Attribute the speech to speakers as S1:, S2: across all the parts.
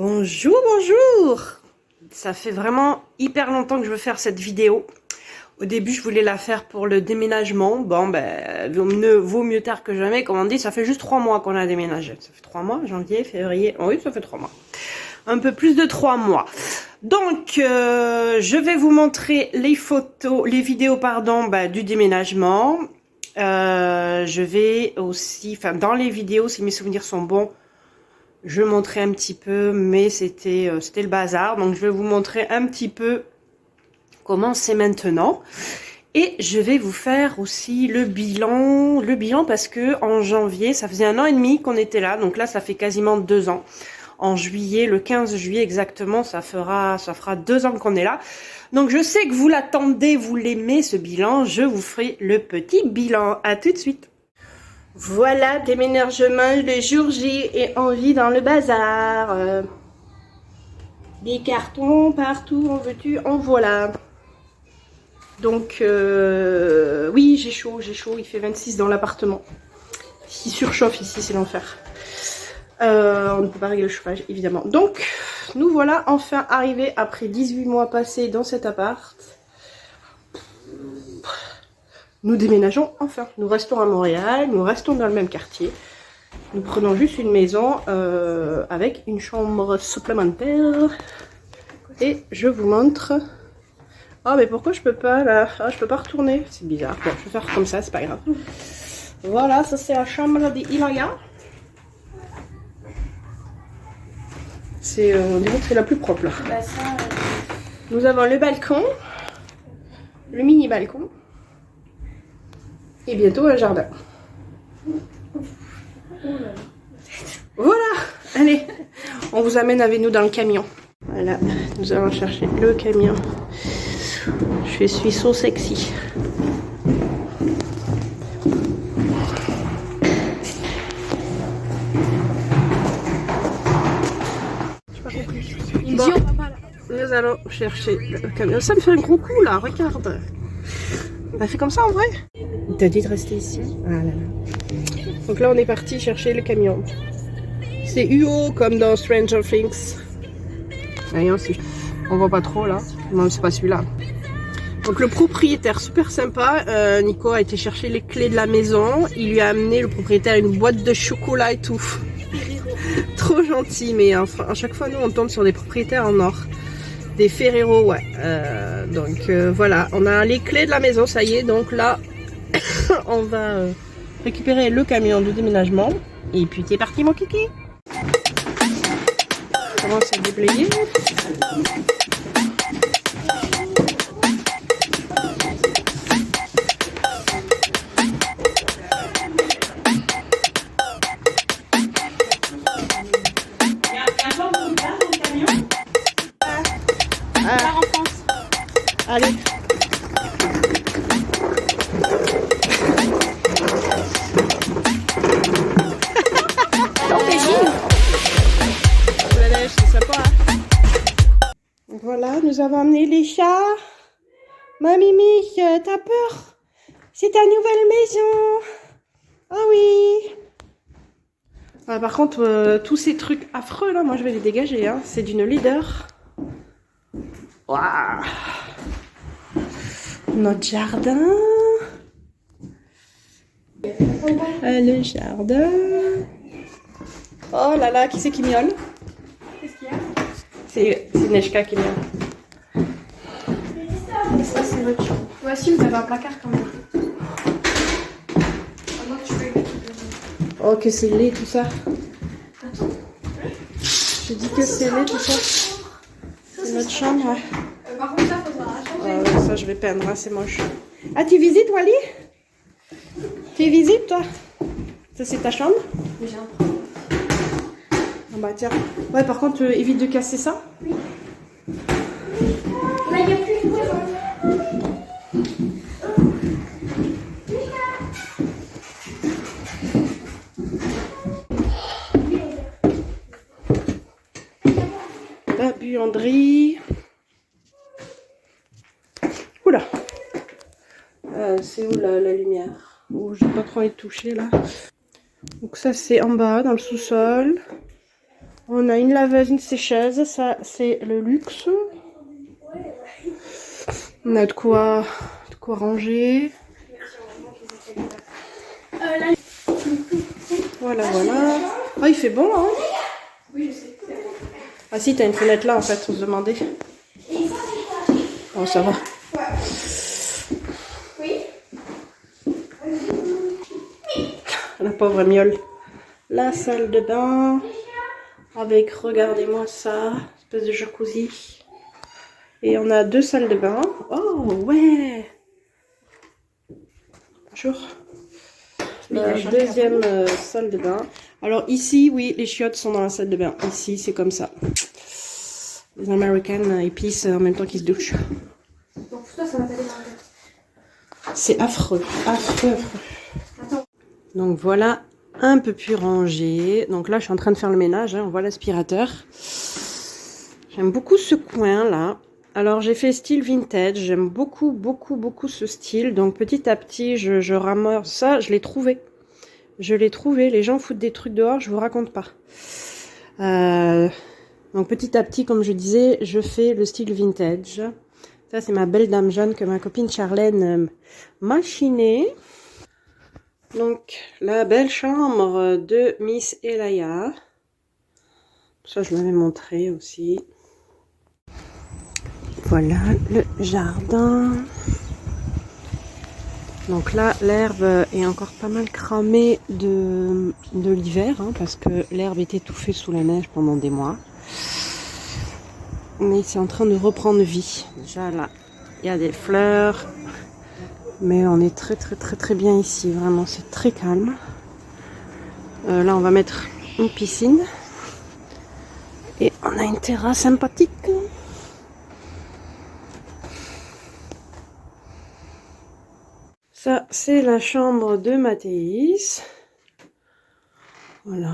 S1: Bonjour, bonjour! Ça fait vraiment hyper longtemps que je veux faire cette vidéo. Au début, je voulais la faire pour le déménagement. Bon, ben, vaut mieux tard que jamais. Comme on dit, ça fait juste 3 mois qu'on a déménagé. Ça fait 3 mois, janvier, février. Oui, ça fait 3 mois. Un peu plus de 3 mois. Donc, je vais vous montrer les photos, les vidéos, pardon, du déménagement. Je vais aussi, enfin, dans les vidéos, si mes souvenirs sont bons, je montrais un petit peu, mais c'était le bazar. Donc, je vais vous montrer un petit peu comment c'est maintenant. Et je vais vous faire aussi le bilan parce que en janvier, ça faisait 1 an et demi qu'on était là. Donc là, ça fait quasiment 2 ans. En juillet, le 15 juillet exactement, ça fera 2 ans qu'on est là. Donc je sais que vous l'attendez, vous l'aimez ce bilan. Je vous ferai le petit bilan. À tout de suite. Voilà, déménagement le jour J et on vit dans le bazar. Des cartons partout, en veux-tu, en voilà. Donc, oui, j'ai chaud, il fait 26 dans l'appartement. Il surchauffe ici, c'est l'enfer. On ne peut pas régler le chauffage, évidemment. Donc, nous voilà enfin arrivés après 18 mois passés dans cet appart. Nous déménageons enfin. Nous restons à Montréal, nous restons dans le même quartier. Nous prenons juste une maison avec une chambre supplémentaire. Et je vous montre... Oh, mais pourquoi je peux pas là? Ah, je peux pas retourner. C'est bizarre. Bon, je vais faire comme ça, c'est pas grave. Voilà, ça c'est la chambre d'Ilaya. C'est, on dirait que c'est la plus propre là. Bah, ça, nous avons le balcon, le mini balcon, et bientôt un jardin. Voilà, allez, on vous amène avec nous dans le camion. Voilà, nous allons chercher le camion. Je suis so sexy. Bon, nous allons chercher le camion. Ça me fait un gros coup là, regarde. On a fait comme ça en vrai? T'as dit de rester ici? Ah là là. Donc là on est parti chercher le camion. C'est UO comme dans Stranger Things. Voyons si on voit pas trop là. Non, c'est pas celui-là. Donc le propriétaire, super sympa, Nico a été chercher les clés de la maison. Il lui a amené, le propriétaire, une boîte de chocolat et tout. Trop gentil, mais enfin, à chaque fois nous on tombe sur des propriétaires en or. Des Ferrero, ouais. Donc voilà, on a les clés de la maison, ça y est. Donc là, on va récupérer le camion de déménagement. Et puis t'es parti mon kiki. On commence à déblayer. Allez. La neige, c'est sympa. Voilà, nous avons amené les chats. Mamie Mich, t'as peur? C'est ta nouvelle maison. Ah oui. Ah, par contre, tous ces trucs affreux là, moi je vais les dégager. Hein. C'est d'une leader. Waouh. Notre jardin. Le jardin. Oh là là, qui c'est qui miaule? Qu'est-ce qu'il y a? C'est Neshka qui miaule.
S2: Et ça, c'est votre chambre. Voici, vous avez un placard quand même.
S1: Oh, que c'est laid tout ça.
S2: Attends.
S1: Je dis que c'est laid tout ça. C'est notre chambre, ouais.
S2: Par contre, ça, faudra changer.
S1: Ouais, ça, je vais peindre, hein, c'est moche. Ah, tu visites, Wally? Tu visites, toi? Ça, c'est ta chambre?
S2: Mais j'ai un problème.
S1: Ah bah, tiens. Ouais, par contre, évite de casser ça.
S2: Oui. Là, il n'y a plus de maison. La buanderie. Oula. C'est où la lumière? Oh, j'ai pas trop envie de toucher là. Donc ça c'est en bas dans le sous-sol.
S1: On a une laveuse, une sécheuse, ça c'est le luxe. On a de quoi ranger. Voilà, voilà. Ah, il fait bon, hein?
S2: Oui, je sais.
S1: Ah si, t'as une fenêtre là, en fait, on se demandait. Oh, ça va.
S2: Oui.
S1: La pauvre miole. La salle de bain. Avec, regardez-moi ça, espèce de jacuzzi. Et on a 2 salles de bain. Oh, ouais. Bonjour. La deuxième salle de bain. Alors ici, oui, les chiottes sont dans la salle de bain. Ici, c'est comme ça. Les Américaines, ils pissent en même temps qu'ils se douchent.
S2: Donc pour toi, ça va t'aller dans la tête.
S1: C'est affreux, affreux, affreux.
S2: Attends.
S1: Donc voilà, un peu plus rangé. Donc là, je suis en train de faire le ménage. Hein, on voit l'aspirateur. J'aime beaucoup ce coin-là. Alors, j'ai fait style vintage. J'aime beaucoup, beaucoup, beaucoup ce style. Donc, petit à petit, je ramasse ça. Je l'ai trouvé. Je l'ai trouvé. Les gens foutent des trucs dehors, je vous raconte pas. Donc, petit à petit, comme je disais, je fais le style vintage. Ça, c'est ma belle dame jaune que ma copine Charlène m'a chinée. Donc, la belle chambre de Miss Elaya. Ça, je l'avais montré aussi. Voilà le jardin. Donc là, l'herbe est encore pas mal cramée de l'hiver, hein, parce que l'herbe est étouffée sous la neige pendant des mois. Mais c'est en train de reprendre vie. Déjà là, il y a des fleurs. Mais on est très très très très bien ici. Vraiment, c'est très calme. Là, on va mettre une piscine. Et on a une terrasse sympathique. Ça, c'est la chambre de Mathéis. Voilà.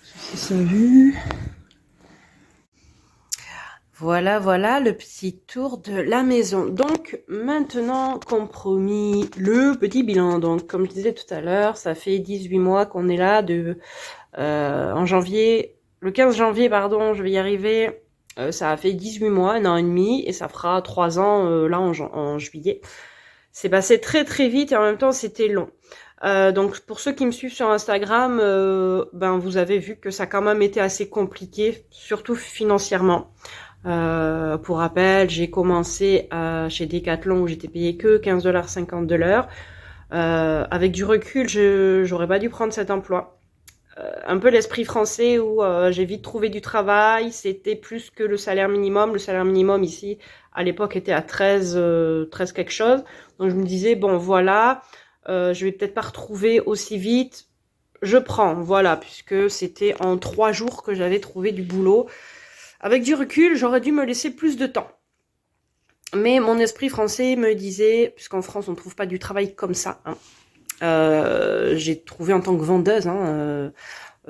S1: C'est sa vue. Voilà, voilà le petit tour de la maison. Donc, maintenant, compromis, le petit bilan. Donc, comme je disais tout à l'heure, ça fait 18 mois qu'on est là en janvier. Le 15 janvier, pardon, je vais y arriver. Ça a fait 18 mois, 1 an et demi, et ça fera 3 ans là en juillet. C'est passé très très vite et en même temps c'était long. Donc pour ceux qui me suivent sur Instagram, ben vous avez vu que ça a quand même été assez compliqué, surtout financièrement. Pour rappel, j'ai commencé chez Decathlon où j'étais payée que 15,50 $ de l'heure. Avec du recul, j'aurais pas dû prendre cet emploi. Un peu l'esprit français où j'ai vite trouvé du travail, c'était plus que le salaire minimum. Le salaire minimum ici, à l'époque, était à 13 quelque chose. Donc je me disais, bon voilà, je vais peut-être pas retrouver aussi vite, je prends, voilà, puisque c'était en 3 jours que j'avais trouvé du boulot. Avec du recul, j'aurais dû me laisser plus de temps. Mais mon esprit français me disait, puisqu'en France, on ne trouve pas du travail comme ça, hein. J'ai trouvé en tant que vendeuse, hein,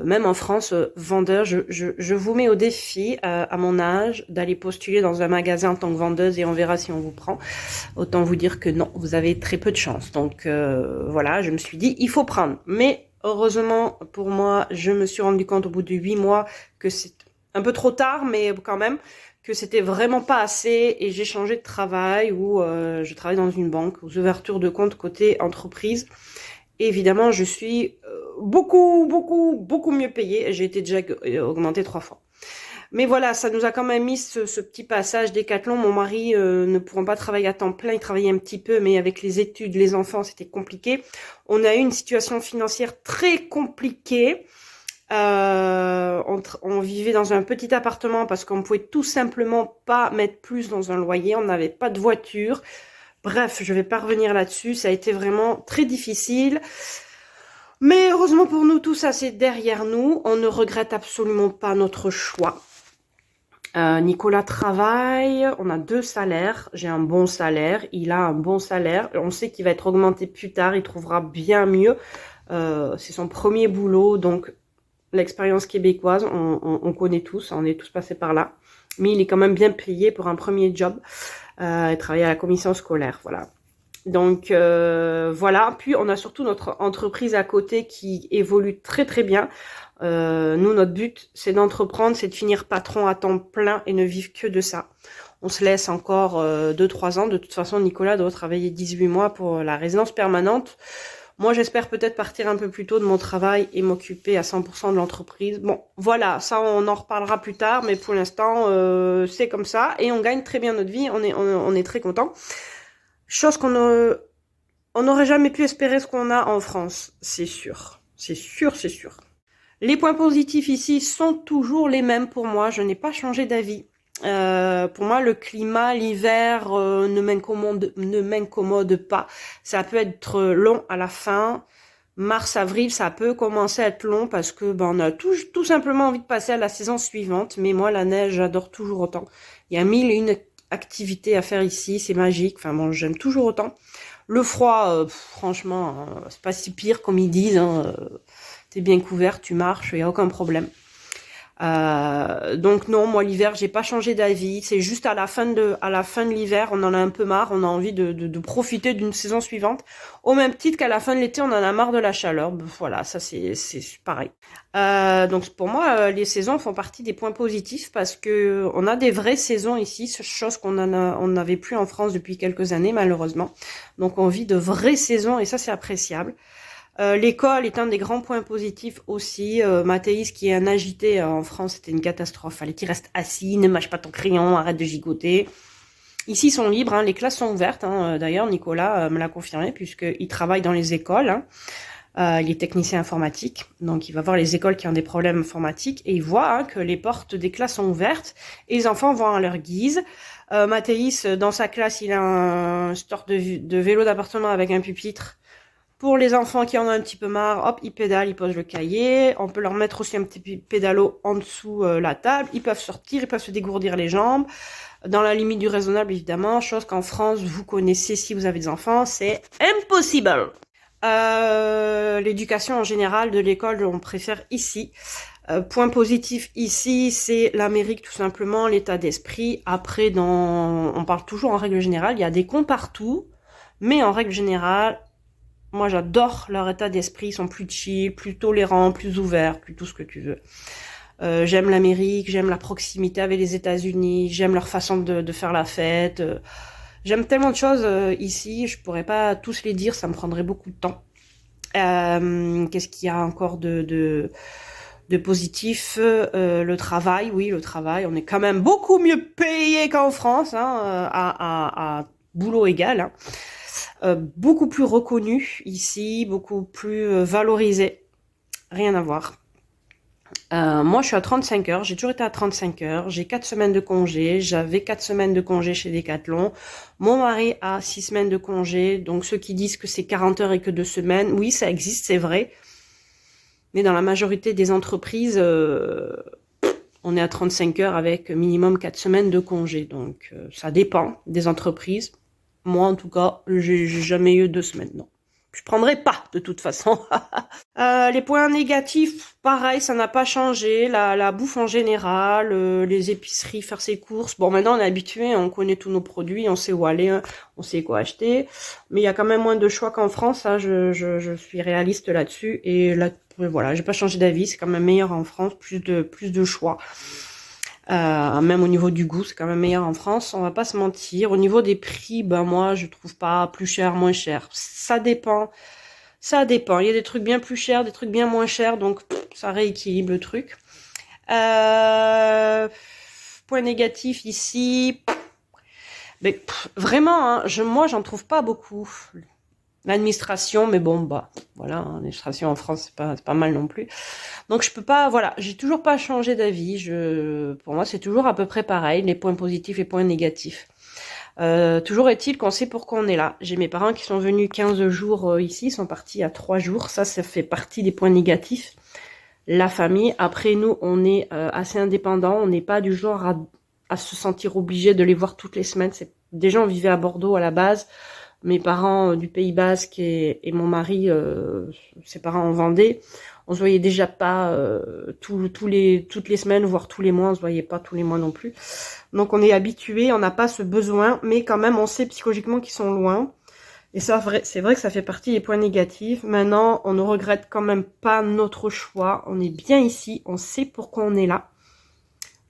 S1: même en France, vendeur, je vous mets au défi à mon âge d'aller postuler dans un magasin en tant que vendeuse et on verra si on vous prend. Autant vous dire que non, vous avez très peu de chance. Donc voilà, je me suis dit, il faut prendre. Mais heureusement pour moi, je me suis rendu compte au bout de 8 mois que c'est un peu trop tard, mais quand même, que c'était vraiment pas assez et j'ai changé de travail où je travaille dans une banque, aux ouvertures de compte côté entreprise. Et évidemment, je suis beaucoup mieux payée. J'ai été déjà augmentée 3 fois. Mais voilà, ça nous a quand même mis ce petit passage Décathlon. Mon mari ne pouvant pas travailler à temps plein, il travaillait un petit peu, mais avec les études, les enfants, c'était compliqué. On a eu une situation financière très compliquée. On vivait dans un petit appartement parce qu'on pouvait tout simplement pas mettre plus dans un loyer. On n'avait pas de voiture. Bref, je vais pas revenir là-dessus. Ça a été vraiment très difficile. Mais heureusement pour nous, tout ça c'est derrière nous. On ne regrette absolument pas notre choix. Nicolas travaille, on a 2 salaires, j'ai un bon salaire, il a un bon salaire, on sait qu'il va être augmenté plus tard, il trouvera bien mieux, c'est son premier boulot, donc l'expérience québécoise, on connaît tous, on est tous passés par là, mais il est quand même bien payé pour un premier job, il travaille à la commission scolaire, voilà. Donc voilà, puis on a surtout notre entreprise à côté qui évolue très très bien. Nous, notre but, c'est d'entreprendre, c'est de finir patron à temps plein et ne vivre que de ça. On se laisse encore 2-3 ans. De toute façon, Nicolas doit travailler 18 mois pour la résidence permanente. Moi, j'espère peut-être partir un peu plus tôt de mon travail et m'occuper à 100% de l'entreprise. Bon, voilà, ça, on en reparlera plus tard, mais pour l'instant, c'est comme ça. Et on gagne très bien notre vie, on est très content. Chose on n'aurait jamais pu espérer ce qu'on a en France, c'est sûr. C'est sûr, c'est sûr. Les points positifs ici sont toujours les mêmes pour moi, je n'ai pas changé d'avis. Pour moi, le climat, l'hiver ne m'incommode pas. Ça peut être long à la fin. Mars, avril, ça peut commencer à être long parce que on a tout simplement envie de passer à la saison suivante. Mais moi, la neige, j'adore toujours autant. Il y a 1001 activités à faire ici, c'est magique. Enfin bon, j'aime toujours autant. Le froid, franchement, c'est pas si pire comme ils disent. T'es bien couvert, tu marches, il y a aucun problème. Donc non, moi l'hiver j'ai pas changé d'avis, c'est juste à la fin de l'hiver on en a un peu marre, on a envie de profiter d'une saison suivante, au même titre qu'à la fin de l'été on en a marre de la chaleur. Voilà, ça c'est pareil. Donc pour moi les saisons font partie des points positifs parce que on a des vraies saisons ici, chose on n'avait plus en France depuis quelques années malheureusement. Donc on vit de vraies saisons et ça c'est appréciable. L'école est un des grands points positifs aussi. Mathéis, qui est un agité en France, c'était une catastrophe. Fallait qu'il reste assis, ne mâche pas ton crayon, arrête de gigoter. Ici, ils sont libres, hein, les classes sont ouvertes. D'ailleurs, Nicolas me l'a confirmé, puisqu'il travaille dans les écoles. Il est technicien informatique, donc il va voir les écoles qui ont des problèmes informatiques, et il voit que les portes des classes sont ouvertes, et les enfants vont à leur guise. Mathéis, dans sa classe, il a un store de vélo d'appartement avec un pupitre. Pour les enfants qui en ont un petit peu marre, hop, ils pédalent, ils posent le cahier. On peut leur mettre aussi un petit pédalo en dessous la table. Ils peuvent sortir, ils peuvent se dégourdir les jambes. Dans la limite du raisonnable, évidemment. Chose qu'en France, vous connaissez si vous avez des enfants, c'est impossible. L'éducation en général de l'école, on préfère ici. Point positif ici, c'est l'Amérique tout simplement, l'état d'esprit. Après, on parle toujours en règle générale, il y a des cons partout. Mais en règle générale, moi, j'adore leur état d'esprit. Ils sont plus chill, plus tolérants, plus ouverts, plus tout ce que tu veux. J'aime l'Amérique, j'aime la proximité avec les États-Unis, j'aime leur façon de faire la fête. J'aime tellement de choses ici, je pourrais pas tous les dire, ça me prendrait beaucoup de temps. Qu'est-ce qu'il y a encore de positif? Le travail, oui, le travail. On est quand même beaucoup mieux payé qu'en France, à boulot égal. Beaucoup plus reconnu ici, beaucoup plus valorisé. Rien à voir. Moi, je suis à 35 heures. J'ai toujours été à 35 heures. J'ai 4 semaines de congé. J'avais 4 semaines de congé chez Decathlon. Mon mari a 6 semaines de congé. Donc, ceux qui disent que c'est 40 heures et que 2 semaines, oui, ça existe, c'est vrai. Mais dans la majorité des entreprises, on est à 35 heures avec minimum 4 semaines de congé. Donc, ça dépend des entreprises. Moi, en tout cas, j'ai jamais eu 2 semaines, non. Je prendrai pas, de toute façon. Les points négatifs, pareil, ça n'a pas changé. La bouffe en général, les épiceries, faire ses courses. Bon, maintenant, on est habitué, on connaît tous nos produits, on sait où aller, on sait quoi acheter. Mais il y a quand même moins de choix qu'en France, ça, je suis réaliste là-dessus. Et là, voilà, j'ai pas changé d'avis, c'est quand même meilleur en France, plus de choix. Même au niveau du goût, c'est quand même meilleur en France, on va pas se mentir. Au niveau des prix, moi, je trouve pas plus cher, moins cher. Ça dépend. Ça dépend. Il y a des trucs bien plus chers, des trucs bien moins chers, donc ça rééquilibre le truc. Point négatif ici. Mais vraiment, moi, j'en trouve pas beaucoup. L'administration, mais bon, voilà, l'administration en France, c'est pas mal non plus. Donc je peux pas, voilà, j'ai toujours pas changé d'avis. Pour moi, c'est toujours à peu près pareil, les points positifs et points négatifs. Toujours est-il qu'on sait pourquoi on est là. J'ai mes parents qui sont venus 15 jours ici, ils sont partis à 3 jours. Ça fait partie des points négatifs. La famille. Après, nous, on est assez indépendants. On n'est pas du genre à se sentir obligé de les voir toutes les semaines. Déjà, on vivait à Bordeaux à la base. Mes parents du Pays Basque et mon mari, ses parents en Vendée, on se voyait déjà pas toutes les semaines, voire tous les mois, on se voyait pas tous les mois non plus. Donc on est habitué, on n'a pas ce besoin, mais quand même on sait psychologiquement qu'ils sont loin. Et ça, c'est vrai que ça fait partie des points négatifs. Maintenant, on ne regrette quand même pas notre choix. On est bien ici, on sait pourquoi on est là.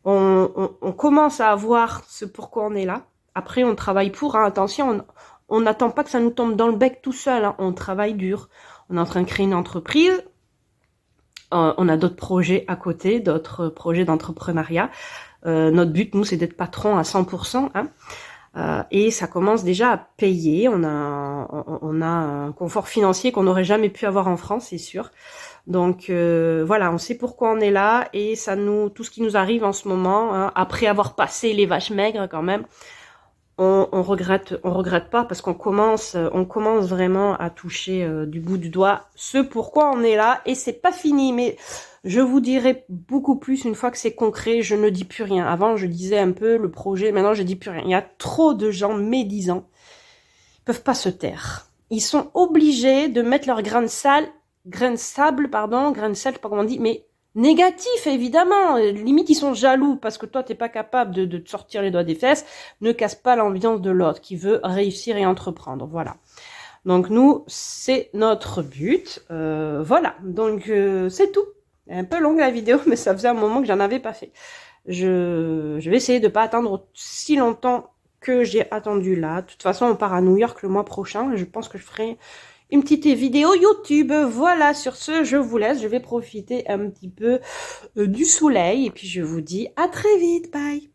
S1: On commence à avoir ce pourquoi on est là. Après, on travaille pour, hein. Attention, on n'attend pas que ça nous tombe dans le bec tout seul, hein. On travaille dur. On est en train de créer une entreprise. On a d'autres projets à côté, d'autres projets d'entrepreneuriat. Notre but, nous, c'est d'être patron à 100%, hein. Et ça commence déjà à payer. On a un confort financier qu'on n'aurait jamais pu avoir en France, c'est sûr. Donc voilà, on sait pourquoi on est là et ça tout ce qui nous arrive en ce moment, hein, après avoir passé les vaches maigres quand même, on regrette pas parce qu'on commence vraiment à toucher du bout du doigt ce pourquoi on est là et c'est pas fini. Mais je vous dirai beaucoup plus une fois que c'est concret. Je ne dis plus rien. Avant, je disais un peu le projet. Maintenant, je dis plus rien. Il y a trop de gens médisants. Ils peuvent pas se taire. Ils sont obligés de mettre leur grain de sable, je sais pas comment on dit, mais négatif, évidemment. Limite, ils sont jaloux parce que toi, t'es pas capable de te sortir les doigts des fesses. Ne casse pas l'ambiance de l'autre qui veut réussir et entreprendre. Voilà. Donc, nous, c'est notre but. Voilà. Donc, c'est tout. Un peu longue la vidéo, mais ça faisait un moment que j'en avais pas fait. Je vais essayer de pas attendre si longtemps que j'ai attendu là. De toute façon, on part à New York le mois prochain. Je pense que je ferai une petite vidéo YouTube. Voilà, sur ce, je vous laisse. Je vais profiter un petit peu du soleil. Et puis, je vous dis à très vite. Bye!